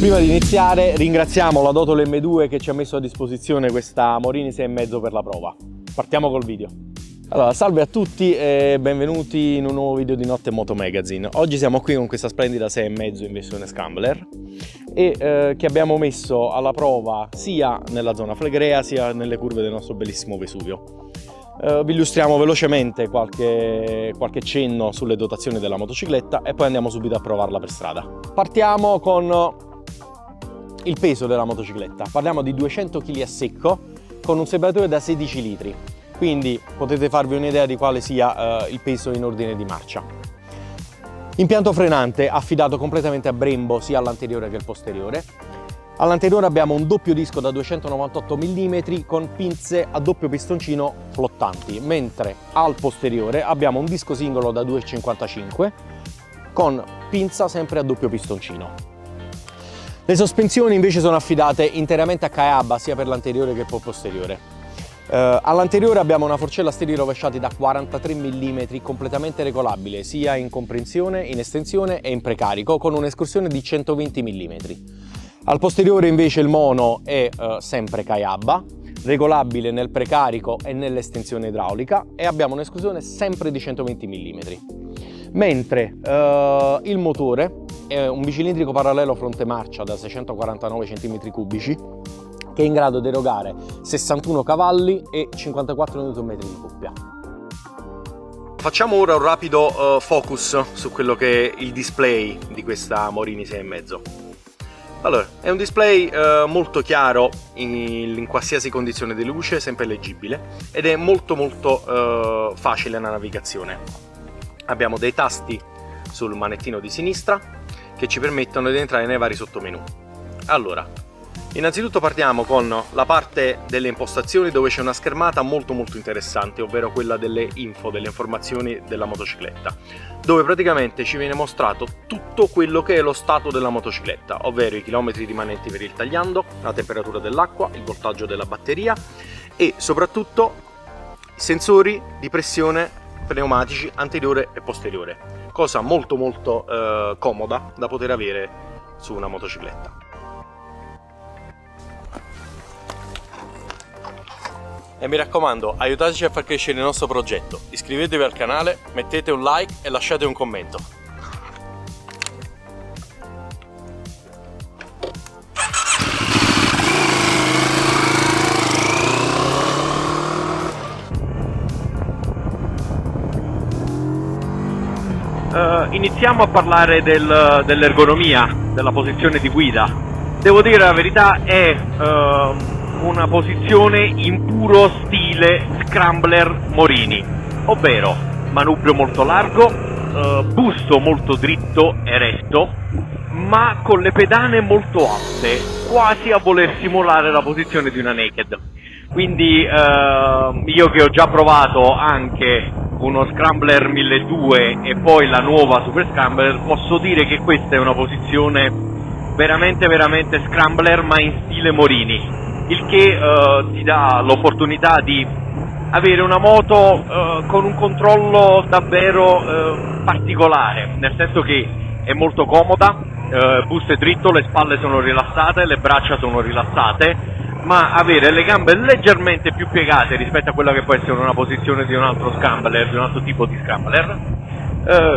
Prima di iniziare ringraziamo la Dotole M2 che ci ha messo a disposizione questa Morini 6,5 per la prova. Partiamo col video. Allora, salve a tutti e benvenuti in un nuovo video di Notte Moto Magazine. Oggi siamo qui con questa splendida 6,5 in versione Scrambler e che abbiamo messo alla prova sia nella zona Flegrea sia nelle curve del nostro bellissimo Vesuvio. Vi illustriamo velocemente qualche cenno sulle dotazioni della motocicletta e poi andiamo subito a provarla per strada. Partiamo con il peso della motocicletta. Parliamo di 200 kg a secco con un serbatoio da 16 litri, quindi potete farvi un'idea di quale sia il peso in ordine di marcia. Impianto frenante affidato completamente a Brembo sia all'anteriore che al posteriore. All'anteriore abbiamo un doppio disco da 298 mm con pinze a doppio pistoncino flottanti, mentre al posteriore abbiamo un disco singolo da 2,55 con pinza sempre a doppio pistoncino. Le sospensioni invece sono affidate interamente a Kaeaba sia per l'anteriore che per il posteriore. All'anteriore abbiamo una forcella steli rovesciati da 43 mm completamente regolabile sia in comprensione, in estensione e in precarico con un'escursione di 120 mm. Al posteriore invece il mono è sempre Kaeaba, regolabile nel precarico e nell'estensione idraulica e abbiamo un'escursione sempre di 120 mm. Mentre il motore è un bicilindrico parallelo fronte marcia da 649 cm3 che è in grado di erogare 61 cavalli e 54 Nm di coppia. Facciamo ora un rapido focus su quello che è il display di questa Morini 6,5. Allora, è un display molto chiaro in qualsiasi condizione di luce, sempre leggibile ed è molto facile la navigazione. Abbiamo dei tasti sul manettino di sinistra che ci permettono di entrare nei vari sottomenu. Allora, innanzitutto partiamo con la parte delle impostazioni dove c'è una schermata molto interessante, ovvero quella delle info, delle informazioni della motocicletta, dove praticamente ci viene mostrato tutto quello che è lo stato della motocicletta, ovvero i chilometri rimanenti per il tagliando, la temperatura dell'acqua, il voltaggio della batteria e soprattutto i sensori di pressione pneumatici anteriore e posteriore, cosa molto comoda da poter avere su una motocicletta. E mi raccomando, aiutateci a far crescere il nostro progetto, iscrivetevi al canale, mettete un like e lasciate un commento. Iniziamo a parlare dell'ergonomia, della posizione di guida. Devo dire la verità, è una posizione in puro stile Scrambler Morini, ovvero manubrio molto largo, busto molto dritto e retto, ma con le pedane molto alte, quasi a voler simulare la posizione di una naked. Quindi io che ho già provato anche uno Scrambler 1200 e poi la nuova Super Scrambler, posso dire che questa è una posizione veramente Scrambler ma in stile Morini, il che ti dà l'opportunità di avere una moto con un controllo davvero particolare, nel senso che è molto comoda, busto è dritto, le spalle sono rilassate, le braccia sono rilassate, ma avere le gambe leggermente più piegate rispetto a quella che può essere una posizione di un altro Scrambler, di un altro tipo di Scrambler,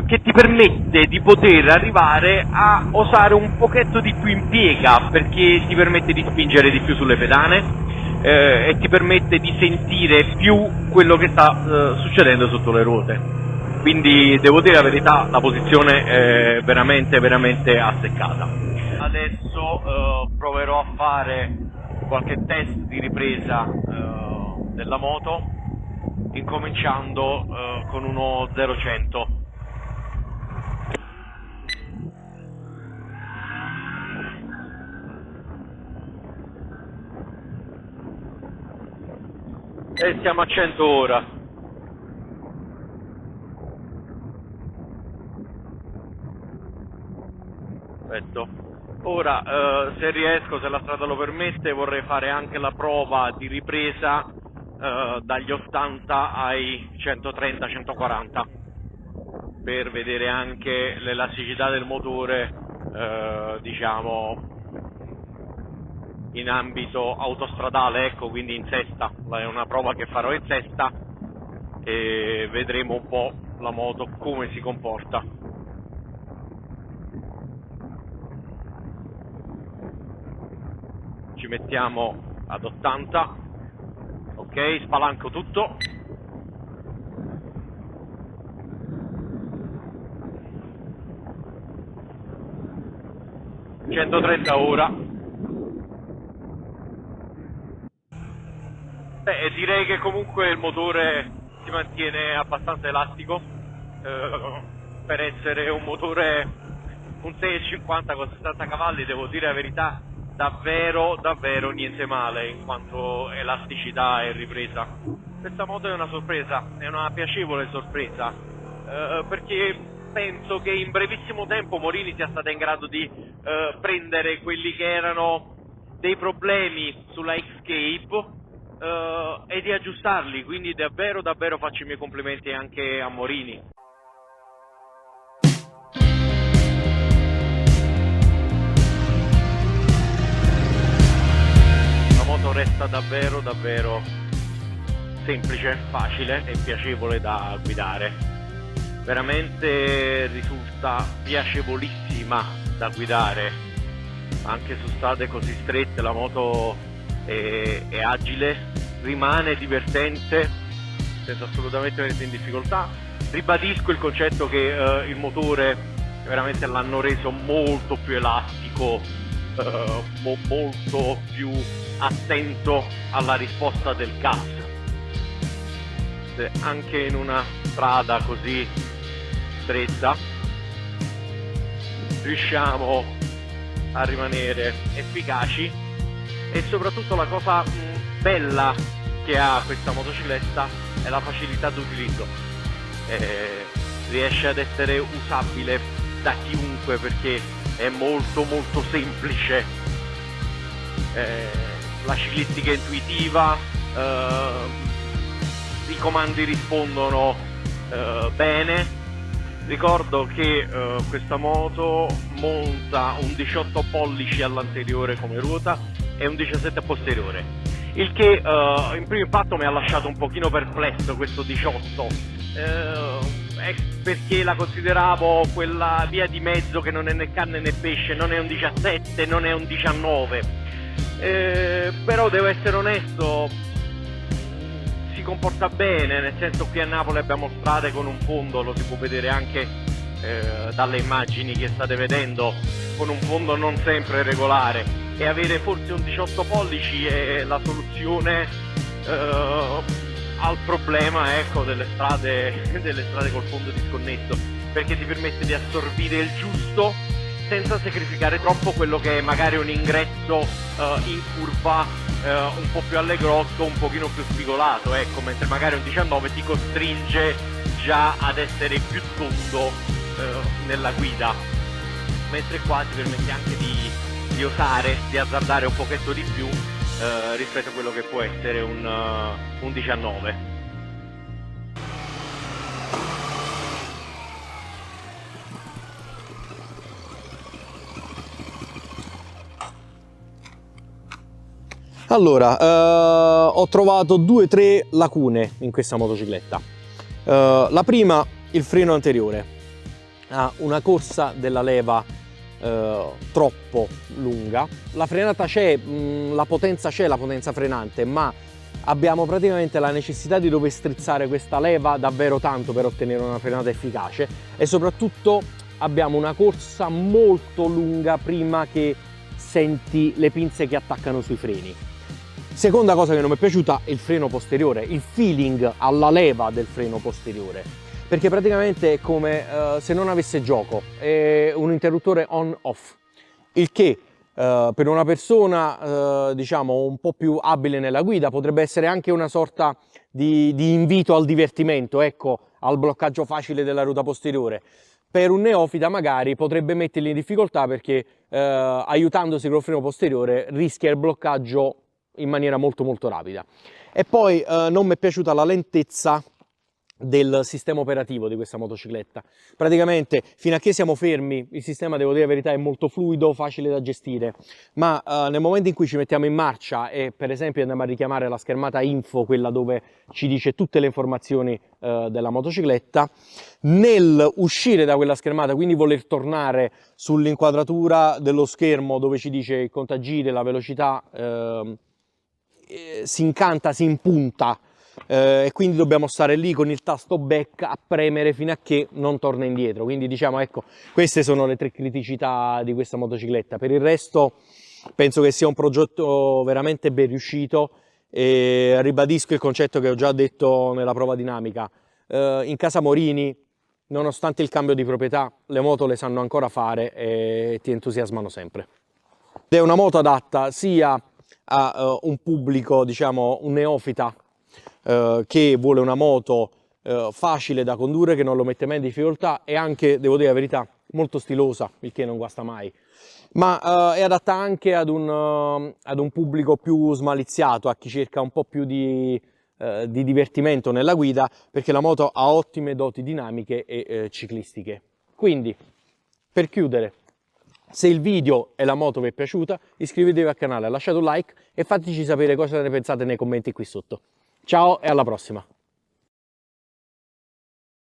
che ti permette di poter arrivare a osare un pochetto di più in piega, perché ti permette di spingere di più sulle pedane e ti permette di sentire più quello che sta succedendo sotto le ruote. Quindi devo dire la verità, la posizione è veramente azzeccata. Adesso proverò a fare qualche test di ripresa della moto, incominciando con uno 0-100. E siamo a 100 ora. Perfetto. Ora, se riesco, se la strada lo permette, vorrei fare anche la prova di ripresa dagli 80 ai 130-140 per vedere anche l'elasticità del motore, diciamo in ambito autostradale, ecco, quindi in sesta. È una prova che farò in sesta e vedremo un po' la moto come si comporta. Ci mettiamo ad 80, ok, spalanco tutto. ...130 ora. Direi che comunque il motore si mantiene abbastanza elastico, per essere un motore, un 650 con 60 cavalli, devo dire la verità, davvero niente male in quanto elasticità e ripresa. Questa moto è una sorpresa, è una piacevole sorpresa, perché penso che in brevissimo tempo Morini sia stata in grado di prendere quelli che erano dei problemi sulla X-Cape e di aggiustarli, quindi davvero faccio i miei complimenti anche a Morini. La moto resta davvero semplice, facile e piacevole da guidare, veramente risulta piacevolissima da guidare anche su strade così strette. La moto è agile, rimane divertente senza assolutamente mettere in difficoltà. Ribadisco il concetto che il motore veramente l'hanno reso molto più elastico, molto più attento alla risposta del gas. Anche in una strada così stretta riusciamo a rimanere efficaci, e soprattutto la cosa bella che ha questa motocicletta è la facilità d'utilizzo. Riesce ad essere usabile da chiunque perché è molto semplice. La ciclistica è intuitiva, i comandi rispondono bene. Ricordo che questa moto monta un 18 pollici all'anteriore come ruota e un 17 posteriore, il che in primo impatto mi ha lasciato un pochino perplesso questo 18, perché la consideravo quella via di mezzo che non è né carne né pesce, non è un 17, non è un 19, però devo essere onesto, si comporta bene, nel senso qui a Napoli abbiamo strade con un fondo, lo si può vedere anche dalle immagini che state vedendo, con un fondo non sempre regolare, e avere forse un 18 pollici è la soluzione al problema, ecco, delle strade col fondo disconnesso, perché ti permette di assorbire il giusto senza sacrificare troppo quello che è magari un ingresso in curva un po' più allegrotto, un pochino più spigolato, ecco, mentre magari un 19 ti costringe già ad essere più tondo nella guida, mentre qua ti permette anche di osare, di azzardare un pochetto di più rispetto a quello che può essere un 19. Allora, ho trovato 2 o 3 lacune in questa motocicletta. La prima, il freno anteriore. Ha una corsa della leva troppo lunga. La frenata c'è, la potenza frenante, ma abbiamo praticamente la necessità di dover strizzare questa leva davvero tanto per ottenere una frenata efficace, e soprattutto abbiamo una corsa molto lunga prima che senti le pinze che attaccano sui freni. Seconda cosa che non mi è piaciuta è il freno posteriore, il feeling alla leva del freno posteriore, perché praticamente è come se non avesse gioco, è un interruttore on-off, il che per una persona diciamo un po' più abile nella guida potrebbe essere anche una sorta di invito al divertimento, ecco, al bloccaggio facile della ruota posteriore. Per un neofita magari potrebbe metterli in difficoltà perché aiutandosi col freno posteriore rischia il bloccaggio in maniera molto rapida. E poi non mi è piaciuta la lentezza del sistema operativo di questa motocicletta. Praticamente fino a che siamo fermi il sistema, devo dire la verità, è molto fluido, facile da gestire, ma nel momento in cui ci mettiamo in marcia e per esempio andiamo a richiamare la schermata info, quella dove ci dice tutte le informazioni della motocicletta, nel uscire da quella schermata, quindi voler tornare sull'inquadratura dello schermo dove ci dice il contagiri, la velocità, si incanta, si impunta, e quindi dobbiamo stare lì con il tasto back a premere fino a che non torna indietro. Quindi diciamo, ecco, queste sono le 3 criticità di questa motocicletta. Per il resto penso che sia un progetto veramente ben riuscito e ribadisco il concetto che ho già detto nella prova dinamica. In casa Morini, nonostante il cambio di proprietà, le moto le sanno ancora fare e ti entusiasmano sempre. Ed è una moto adatta sia a un pubblico, diciamo, un neofita, che vuole una moto facile da condurre, che non lo mette mai in difficoltà, e anche, devo dire la verità, molto stilosa, il che non guasta mai, ma è adatta anche ad un pubblico più smaliziato, a chi cerca un po' più di divertimento nella guida, perché la moto ha ottime doti dinamiche e ciclistiche. Quindi, per chiudere, se il video e la moto vi è piaciuta, iscrivetevi al canale, lasciate un like e fateci sapere cosa ne pensate nei commenti qui sotto. Ciao e alla prossima!